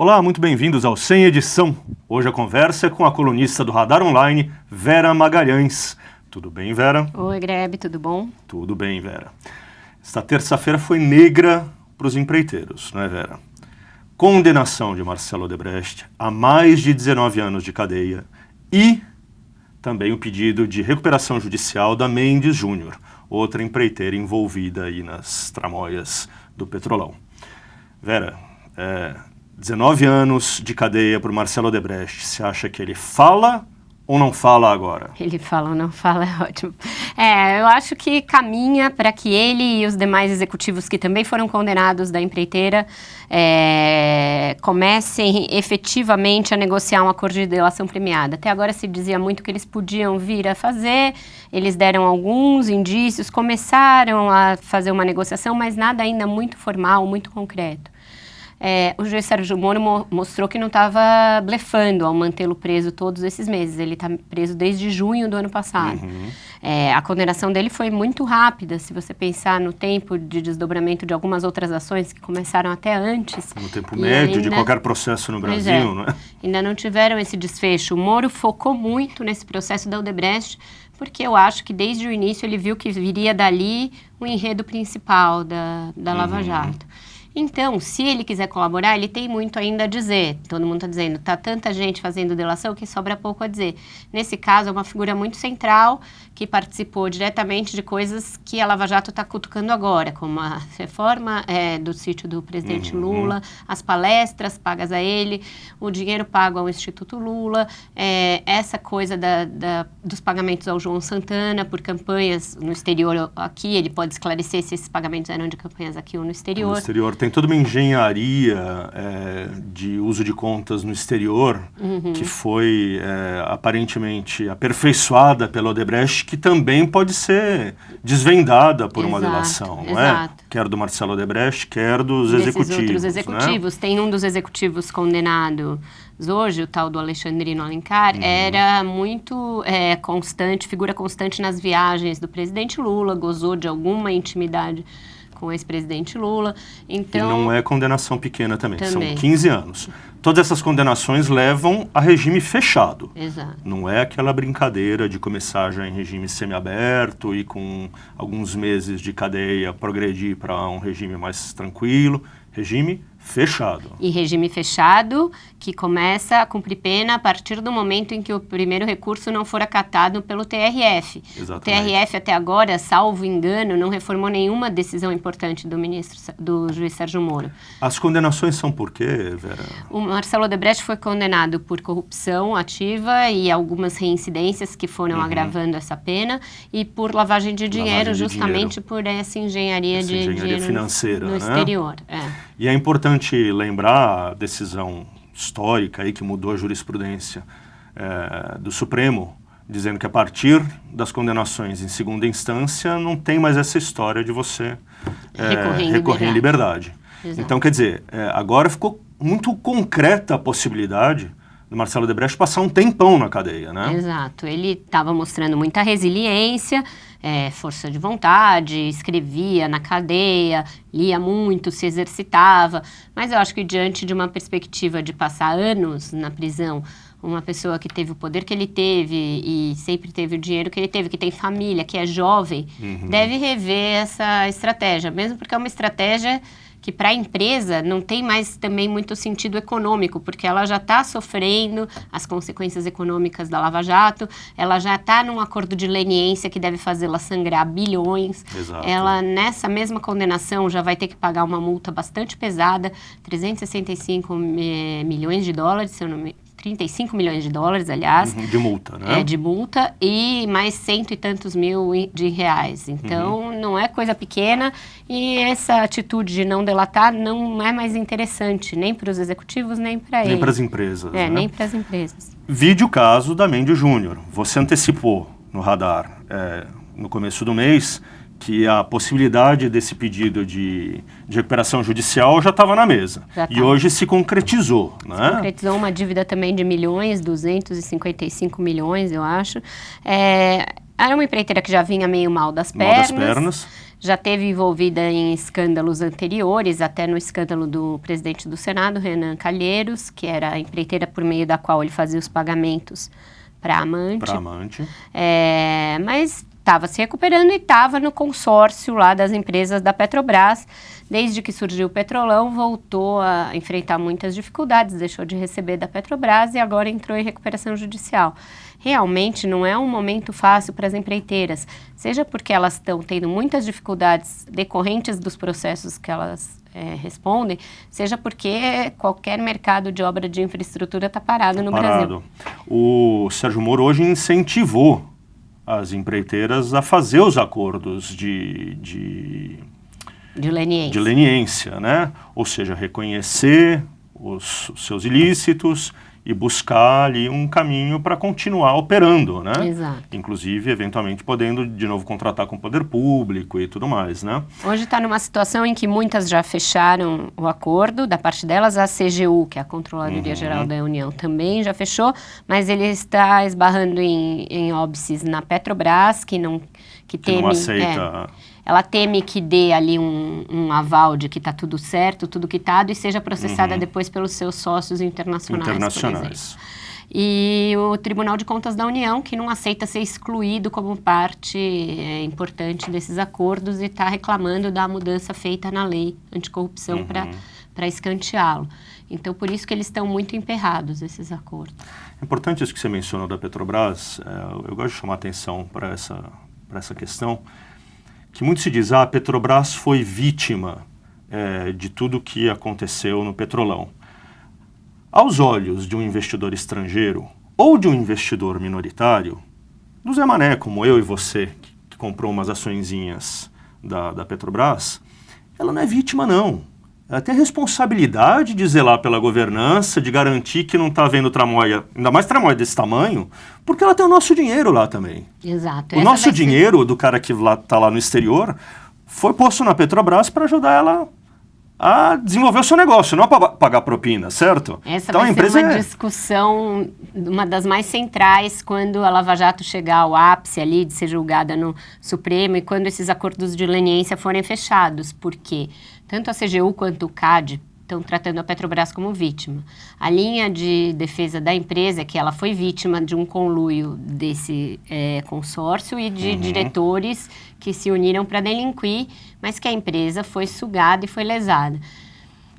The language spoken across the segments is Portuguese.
Olá, muito bem-vindos ao Sem Edição. Hoje a conversa é com a colunista do Radar Online, Vera Magalhães. Tudo bem, Vera? Oi, Grebe, tudo bom? Tudo bem, Vera. Esta terça-feira foi negra para os empreiteiros, não é, Vera? Condenação de Marcelo Odebrecht a mais de 19 anos de cadeia e também o pedido de recuperação judicial da Mendes Júnior, outra empreiteira envolvida aí nas tramóias do Petrolão. Vera, 19 anos de cadeia por Marcelo Odebrecht, você acha que ele fala ou não fala agora? Ele fala ou não fala, é ótimo. Eu acho que caminha para que ele e os demais executivos que também foram condenados da empreiteira comecem efetivamente a negociar um acordo de delação premiada. Até agora se dizia muito que eles podiam vir a fazer, eles deram alguns indícios, começaram a fazer uma negociação, mas nada ainda muito formal, muito concreto. O juiz Sérgio Moro mostrou que não estava blefando ao mantê-lo preso todos esses meses. Ele está preso desde junho do ano passado. A condenação dele foi muito rápida, se você pensar no tempo de desdobramento de algumas outras ações que começaram até antes. No tempo médio de qualquer processo no Brasil, não é? Ainda não tiveram esse desfecho. O Moro focou muito nesse processo da Odebrecht, porque eu acho que desde o início ele viu que viria dali o enredo principal da Lava Jato. Então, se ele quiser colaborar, ele tem muito ainda a dizer. Todo mundo está dizendo, está tanta gente fazendo delação que sobra pouco a dizer. Nesse caso, é uma figura muito central que participou diretamente de coisas que a Lava Jato está cutucando agora, como a reforma do sítio do presidente Lula, as palestras pagas a ele, o dinheiro pago ao Instituto Lula, essa coisa dos pagamentos ao João Santana por campanhas no exterior aqui. Ele pode esclarecer se esses pagamentos eram de campanhas aqui ou no exterior. No exterior. Tem toda uma engenharia de uso de contas no exterior que foi aparentemente aperfeiçoada pela Odebrecht, que também pode ser desvendada por uma delação, não é? Quer do Marcelo Odebrecht, quer dos executivos. Outros executivos. Né? Tem um dos executivos condenados hoje, o tal do Alexandrino Alencar, era muito constante, figura constante nas viagens do presidente Lula, gozou de alguma intimidade com o ex-presidente Lula. Então, e não é condenação pequena também, são 15 anos. Todas essas condenações levam a regime fechado. Exato. Não é aquela brincadeira de começar já em regime semiaberto e com alguns meses de cadeia progredir para um regime mais tranquilo. Regime fechado. E regime fechado que começa a cumprir pena a partir do momento em que o primeiro recurso não for acatado pelo TRF. Exatamente. O TRF até agora, salvo engano, não reformou nenhuma decisão importante do juiz Sérgio Moro. As condenações são por quê, Vera? O Marcelo Odebrecht foi condenado por corrupção ativa e algumas reincidências que foram agravando essa pena e por lavagem de dinheiro, justamente por essa engenharia de dinheiro financeira, no né? exterior. E é importante lembrar a decisão histórica aí que mudou a jurisprudência do Supremo, dizendo que a partir das condenações em segunda instância não tem mais essa história de você recorrer em liberdade. Exato. Então, quer dizer, agora ficou muito concreta a possibilidade do Marcelo Odebrecht passar um tempão na cadeia, né? Exato. Ele estava mostrando muita resiliência, força de vontade, escrevia na cadeia, lia muito, se exercitava. Mas eu acho que diante de uma perspectiva de passar anos na prisão, uma pessoa que teve o poder que ele teve e sempre teve o dinheiro que ele teve, que tem família, que é jovem, deve rever essa estratégia, mesmo porque é uma estratégia que para a empresa não tem mais também muito sentido econômico, porque ela já está sofrendo as consequências econômicas da Lava Jato, ela já está num acordo de leniência que deve fazê-la sangrar bilhões. Exato. Ela, nessa mesma condenação, já vai ter que pagar uma multa bastante pesada, 365 milhões de dólares, se eu não me 35 milhões de dólares, aliás. De multa, né? De multa e mais 100 e tantos mil de reais. Então, não é coisa pequena e essa atitude de não delatar não é mais interessante, nem para os executivos, nem para ele. Nem para as empresas, né? Nem para as empresas. Vide o caso da Mendes Júnior. Você antecipou no Radar, no começo do mês, que a possibilidade desse pedido de recuperação judicial já estava na mesa. E hoje se concretizou, né? Se concretizou uma dívida também de milhões, 255 milhões, eu acho. Era uma empreiteira que já vinha meio mal das pernas. já esteve envolvida em escândalos anteriores, até no escândalo do presidente do Senado, Renan Calheiros, que era a empreiteira por meio da qual ele fazia os pagamentos para a amante. Mas estava se recuperando e estava no consórcio lá das empresas da Petrobras. Desde que surgiu o Petrolão, voltou a enfrentar muitas dificuldades, deixou de receber da Petrobras e agora entrou em recuperação judicial. Realmente não é um momento fácil para as empreiteiras, seja porque elas estão tendo muitas dificuldades decorrentes dos processos que elas respondem, seja porque qualquer mercado de obra de infraestrutura está parado no Brasil. O Sérgio Moro hoje incentivou as empreiteiras a fazer os acordos de leniência, né? Ou seja, reconhecer os seus ilícitos e buscar ali um caminho para continuar operando, né? Exato. Inclusive, eventualmente, podendo de novo contratar com o poder público e tudo mais, né? Hoje está numa situação em que muitas já fecharam o acordo, da parte delas, a CGU, que é a Controladoria Geral da União, também já fechou, mas ele está esbarrando em óbices na Petrobras, que não aceita... Ela teme que dê ali um aval de que está tudo certo, tudo quitado, e seja processada depois pelos seus sócios internacionais. Por exemplo. E o Tribunal de Contas da União, que não aceita ser excluído como parte importante desses acordos e está reclamando da mudança feita na lei anticorrupção para escanteá-lo. Então, por isso que eles estão muito emperrados, esses acordos. É importante isso que você mencionou da Petrobras. Eu gosto de chamar atenção para essa questão, que muito se diz, a Petrobras foi vítima de tudo que aconteceu no Petrolão. Aos olhos de um investidor estrangeiro ou de um investidor minoritário, do Zé Mané, como eu e você, que comprou umas açõezinhas da Petrobras, ela não é vítima, não. Ela tem a responsabilidade de zelar pela governança, de garantir que não está havendo tramóia, ainda mais tramóia desse tamanho, porque ela tem o nosso dinheiro lá também. Exato. O nosso dinheiro, do cara que está lá no exterior, foi posto na Petrobras para ajudar ela a desenvolver o seu negócio, não para pagar propina, certo? Essa então, vai ser uma discussão, uma das mais centrais, quando a Lava Jato chegar ao ápice ali de ser julgada no Supremo e quando esses acordos de leniência forem fechados, porque tanto a CGU quanto o CAD estão tratando a Petrobras como vítima. A linha de defesa da empresa é que ela foi vítima de um conluio desse consórcio e de diretores que se uniram para delinquir, mas que a empresa foi sugada e foi lesada.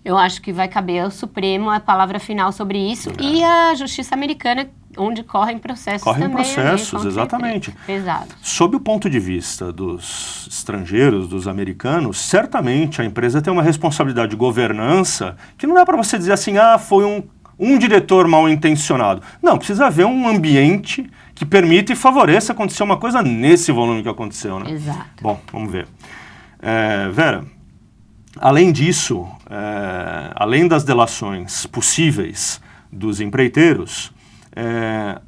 Eu acho que vai caber ao Supremo a palavra final sobre isso e a Justiça Americana, onde correm processos também. Correm processos, exatamente. Pesado. Sob o ponto de vista dos estrangeiros, dos americanos, certamente a empresa tem uma responsabilidade de governança que não dá para você dizer assim, foi um diretor mal intencionado. Não, precisa haver um ambiente que permita e favoreça acontecer uma coisa nesse volume que aconteceu, né? Exato. Bom, vamos ver. Vera, além disso, além das delações possíveis dos empreiteiros,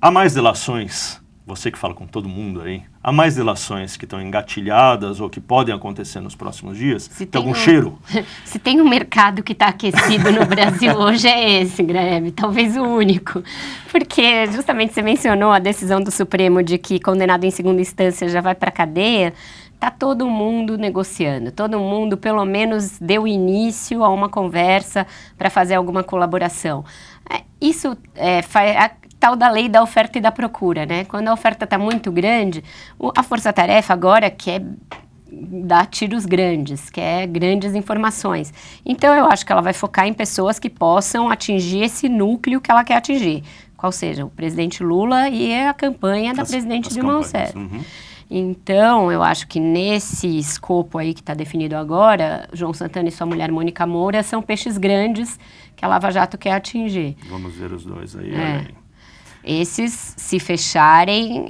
há mais delações, você que fala com todo mundo aí, há mais delações que estão engatilhadas ou que podem acontecer nos próximos dias? Tem algum cheiro? Se tem um mercado que está aquecido no Brasil hoje é esse, Graham, talvez o único. Porque justamente você mencionou a decisão do Supremo de que condenado em segunda instância já vai para a cadeia. Está todo mundo negociando, todo mundo pelo menos deu início a uma conversa para fazer alguma colaboração. Isso a tal da lei da oferta e da procura, né? Quando a oferta está muito grande, a força-tarefa agora quer dar tiros grandes, quer grandes informações. Então, eu acho que ela vai focar em pessoas que possam atingir esse núcleo que ela quer atingir, qual seja o presidente Lula e a campanha da presidente Dilma Rousseff. Então, eu acho que nesse escopo aí que está definido agora, João Santana e sua mulher Mônica Moura são peixes grandes que a Lava Jato quer atingir. Vamos ver os dois aí. Esses, se fecharem,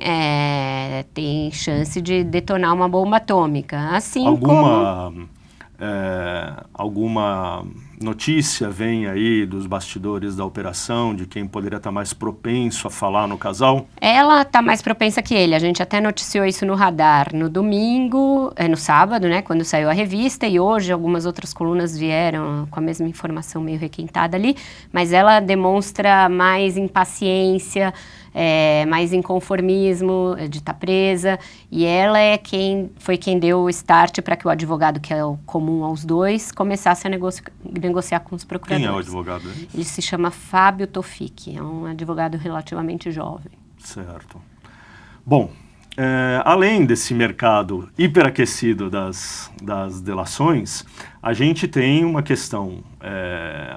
tem chance de detonar uma bomba atômica. Assim alguma notícia vem aí dos bastidores da operação de quem poderia estar mais propenso a falar no casal? Ela está mais propensa que ele. A gente até noticiou isso no Radar no domingo, no sábado, né, quando saiu a revista, e hoje algumas outras colunas vieram com a mesma informação meio requentada ali, mas ela demonstra mais impaciência, mais inconformismo, de estar presa, e ela foi quem deu o start para que o advogado, que é o comum aos dois, começasse a negociar com os procuradores. Quem é o advogado? Ele se chama Fábio Toffic, é um advogado relativamente jovem. Certo. Bom, além desse mercado hiperaquecido das delações, a gente tem uma questão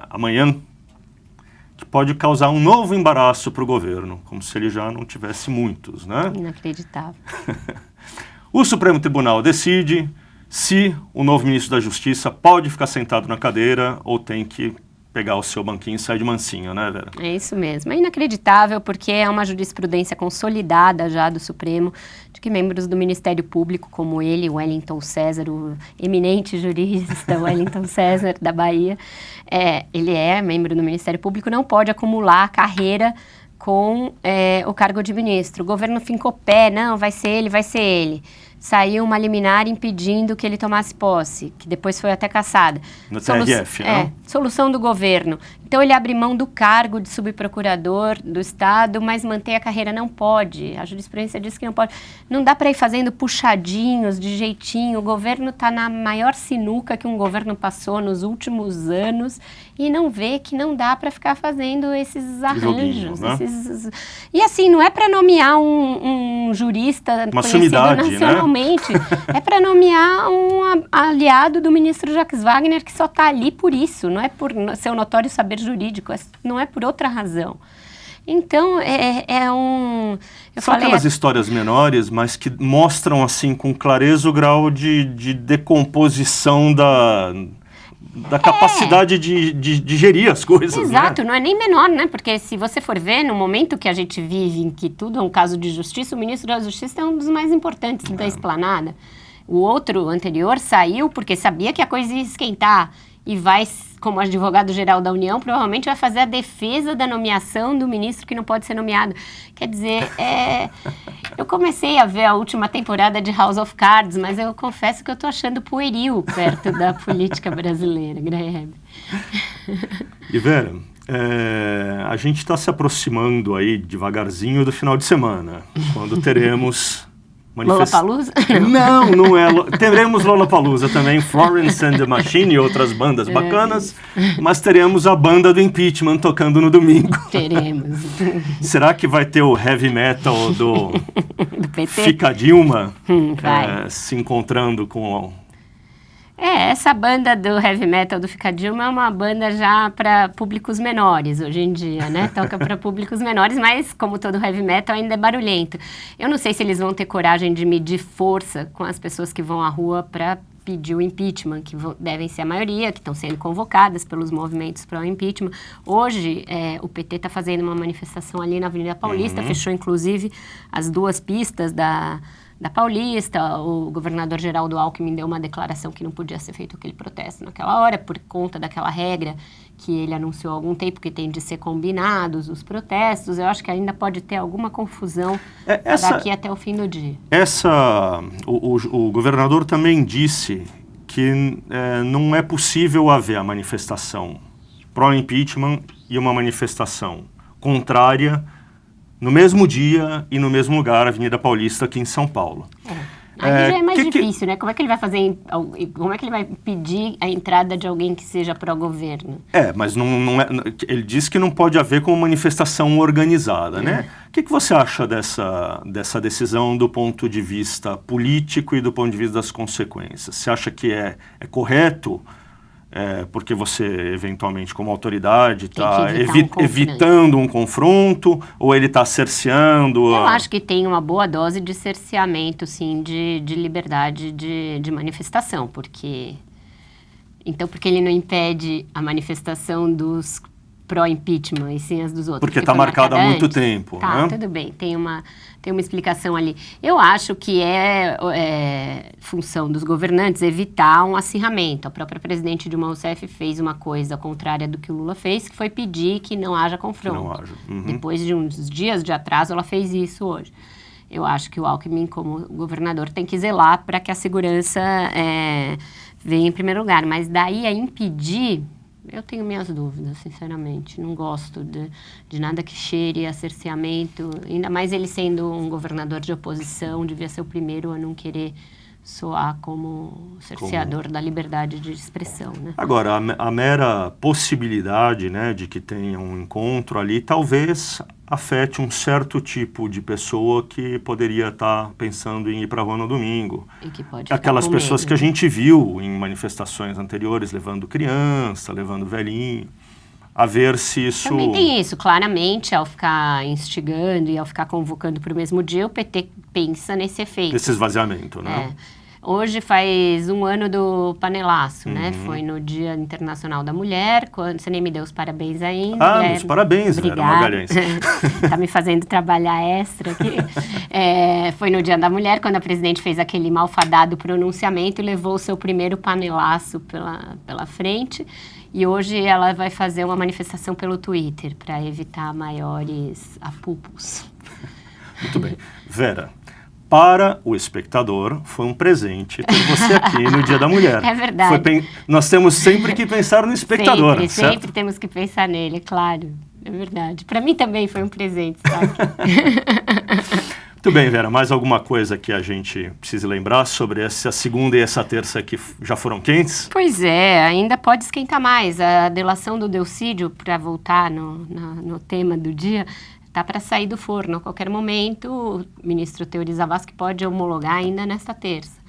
amanhã que pode causar um novo embaraço para o governo, como se ele já não tivesse muitos, né? Inacreditável. O Supremo Tribunal decide se o novo ministro da Justiça pode ficar sentado na cadeira ou tem que pegar o seu banquinho e sair de mansinho, né, Vera? É isso mesmo. É inacreditável porque é uma jurisprudência consolidada já do Supremo, de que membros do Ministério Público, como ele, Wellington César, o eminente jurista Wellington César da Bahia, ele é membro do Ministério Público, não pode acumular carreira com o cargo de ministro. O governo fincou pé, não, vai ser ele, vai ser ele. Saiu uma liminar impedindo que ele tomasse posse, que depois foi até cassada. No TRF, não? Solução do governo. Então, ele abre mão do cargo de subprocurador do Estado, mas manter a carreira não pode. A jurisprudência diz que não pode. Não dá para ir fazendo puxadinhos, de jeitinho. O governo está na maior sinuca que um governo passou nos últimos anos e não vê que não dá para ficar fazendo esses arranjos. Né? E assim, não é para nomear um jurista uma conhecido sumidade, nacionalmente. Né? É para nomear um aliado do ministro Jacques Wagner que só está ali por isso, não é por seu notório saber jurídico, não é por outra razão. Então, São aquelas histórias menores, mas que mostram, assim, com clareza o grau de decomposição da capacidade de gerir as coisas. Exato, né? Não é nem menor, né? Porque se você for ver, no momento que a gente vive, em que tudo é um caso de justiça, o ministro da Justiça é um dos mais importantes da esplanada. O outro, anterior, saiu porque sabia que a coisa ia esquentar e vai, como advogado-geral da União, provavelmente vai fazer a defesa da nomeação do ministro que não pode ser nomeado. Quer dizer, eu comecei a ver a última temporada de House of Cards, mas eu confesso que eu estou achando pueril perto da política brasileira, Graham. E Vera, a gente está se aproximando aí devagarzinho do final de semana, quando teremos... Lollapalooza? Não é. Teremos Lollapalooza também, Florence and the Machine e outras bandas bacanas, mas teremos a banda do impeachment tocando no domingo. Teremos. Será que vai ter o heavy metal do PT? Fica Dilma se encontrando com... essa banda do heavy metal do Fica Dilma é uma banda já para públicos menores hoje em dia, né? Toca para públicos menores, mas como todo heavy metal ainda é barulhento. Eu não sei se eles vão ter coragem de medir força com as pessoas que vão à rua para pedir o impeachment, que devem ser a maioria, que estão sendo convocadas pelos movimentos pró-impeachment. Hoje, o PT está fazendo uma manifestação ali na Avenida Paulista, fechou inclusive as duas pistas da Paulista. O governador Geraldo Alckmin deu uma declaração que não podia ser feito aquele protesto naquela hora, por conta daquela regra que ele anunciou há algum tempo, que tem de ser combinados os protestos. Eu acho que ainda pode ter alguma confusão daqui até o fim do dia. O governador também disse que não é possível haver a manifestação pró-impeachment e uma manifestação contrária no mesmo dia e no mesmo lugar, Avenida Paulista, aqui em São Paulo. Aí já é mais difícil, né? Como é que ele vai fazer, como é que ele vai pedir a entrada de alguém que seja pró-governo? Mas ele disse que não pode haver como manifestação organizada, né? O que você acha dessa decisão do ponto de vista político e do ponto de vista das consequências? Você acha que é correto? Porque você, eventualmente, como autoridade, está evitando um confronto, ou ele está cerceando... Eu acho que tem uma boa dose de cerceamento, sim, de liberdade de manifestação, porque ele não impede a manifestação dos pró-impeachment e sim as dos outros? Porque está marcado há muito tempo, né? Tudo bem, tem uma explicação ali. Eu acho que é função dos governantes evitar um acirramento. A própria presidente Dilma Rousseff fez uma coisa contrária do que o Lula fez, que foi pedir que não haja confronto. Que não haja. Depois de uns dias de atraso, ela fez isso hoje. Eu acho que o Alckmin, como governador, tem que zelar para que a segurança venha em primeiro lugar. Mas daí a impedir... Eu tenho minhas dúvidas, sinceramente. Não gosto de nada que cheire a cerceamento. Ainda mais ele sendo um governador de oposição, devia ser o primeiro a não querer soar como cerceador da liberdade de expressão, né? Agora, a mera possibilidade, né, de que tenha um encontro ali, talvez afete um certo tipo de pessoa que poderia estar pensando em ir para a rua no domingo. E que pode Aquelas ficar com pessoas medo. que a gente viu em manifestações anteriores, levando criança, levando velhinho, a ver se isso... Também tem isso, claramente, ao ficar instigando e ao ficar convocando para o mesmo dia, o PT pensa nesse efeito. Esse esvaziamento, né? Hoje faz 1 ano do panelaço, né? Foi no Dia Internacional da Mulher, quando você nem me deu os parabéns ainda. Ah, meus parabéns, Vera Magalhães. Tá me fazendo trabalhar extra aqui. Foi no Dia da Mulher, quando a presidente fez aquele malfadado pronunciamento e levou o seu primeiro panelaço pela frente. E hoje ela vai fazer uma manifestação pelo Twitter para evitar maiores apupos. Muito bem. Vera, para o espectador, foi um presente ter você aqui no Dia da Mulher. É verdade. Nós temos sempre que pensar no espectador, certo? Sempre temos que pensar nele, claro. É verdade. Para mim também foi um presente, sabe? Muito bem, Vera. Mais alguma coisa que a gente precise lembrar sobre essa segunda e essa terça que já foram quentes? Pois é, ainda pode esquentar mais. A delação do Delcídio, para voltar no tema do dia, está para sair do forno a qualquer momento. O ministro Teori Zavascki pode homologar ainda nesta terça.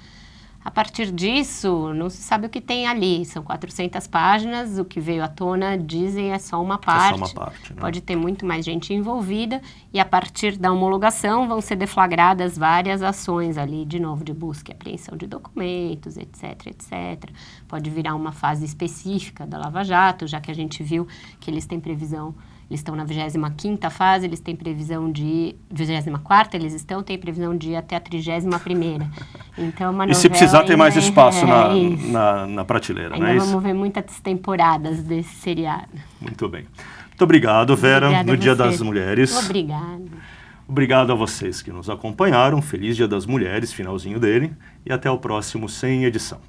A partir disso, não se sabe o que tem ali. São 400 páginas, o que veio à tona, dizem, é só uma parte. É só uma parte, né? Pode ter muito mais gente envolvida. E a partir da homologação vão ser deflagradas várias ações ali, de novo, de busca e apreensão de documentos, etc, etc. Pode virar uma fase específica da Lava Jato, já que a gente viu que eles têm previsão... Eles estão na 25ª fase, eles têm previsão de... 24ª eles têm previsão de ir até a 31ª. Então, uma novela... E se precisar, tem mais espaço isso. na prateleira, ainda não é isso? Vamos ver muitas temporadas desse seriado. Muito bem. Muito obrigado, Vera, Obrigada no Dia você. das Mulheres. Obrigada. Obrigado a vocês que nos acompanharam. Feliz Dia das Mulheres, finalzinho dele. E até o próximo Sem Edição.